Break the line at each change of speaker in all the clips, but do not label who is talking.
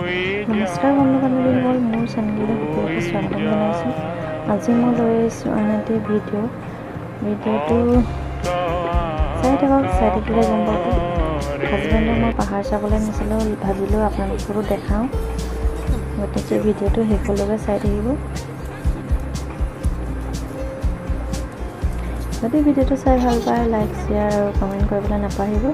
নমস্কাৰ বন্ধু-বান্ধৱীসকল, মোৰ চেনেললৈ সকলোকে স্বাগতম জনাইছোঁ। আজি মই লৈ আহিছোঁ আন এটি ভিডিঅ'টো চাই থাকিলে গম পাব। হাজবেণ্ডক মই পাহাৰ চাবলৈ নিছিলোঁ, ভাবিলোঁ আপোনালোককো দেখাওঁ, গতিকে ভিডিঅ'টো শেষলৈকে চাই থাকিব। যদি ভিডিঅ'টো চাই ভাল পায়, লাইক, শ্বেয়াৰ আৰু কমেণ্ট কৰিবলৈ নাপাহৰিব।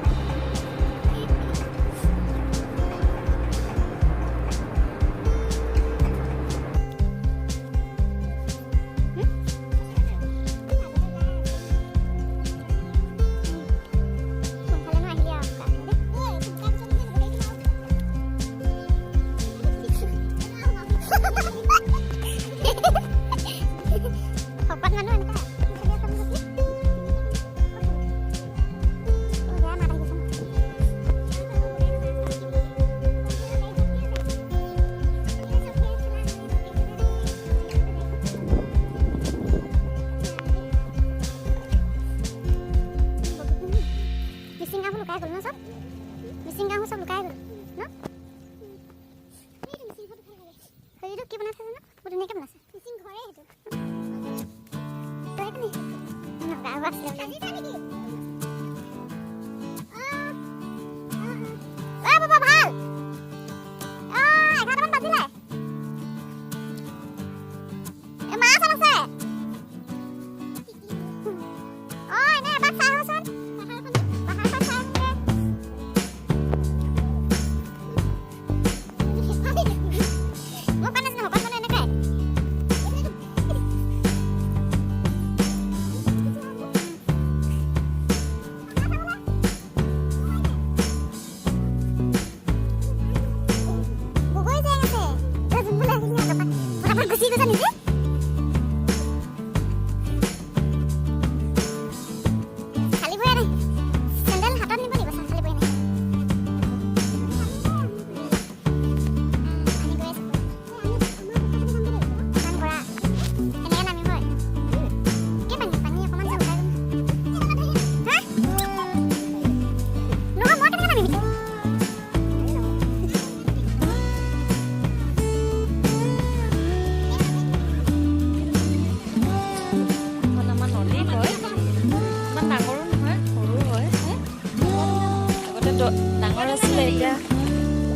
ডাঙৰ আছিলে, এতিয়া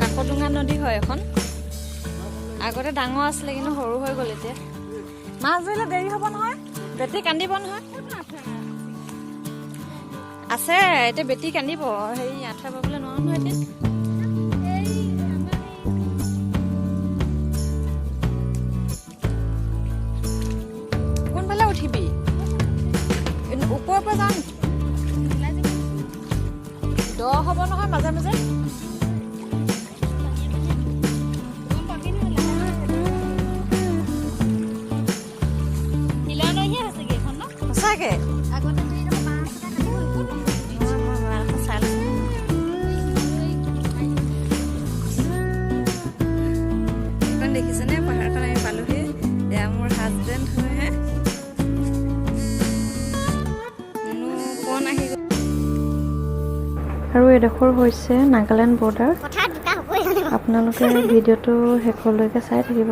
কাকডোঙা নদী হয় এখন। আগতে ডাঙৰ আছিলে কিন্তু সৰু হৈ গ'ল এতিয়া। মাছ ধৰিলে দেৰি হ'ব নহয়, বেটি কান্দিব নহয়। আছে এতিয়া বেটি কান্দিব, হেৰি আঁঠুৱা পাবলৈ নোৱাৰো নহয় এতিয়া। কোনফালে উঠিবি? ওপৰৰ পৰা যাওঁ নেকি? দ হ'ব নহয় মাজে মাজে। সঁচাকে এইখন দেখিছেনে? পাহাৰখন আমি পালোহি। এয়া মোৰ হাজবেণ্ড হয়হে। কোন আহি গ'ল? আৰু এডোখৰ হৈছে নাগালেণ্ড বৰ্ডাৰ। আপোনালোকে ভিডিঅ'টো শেষলৈকে চাই থাকিব।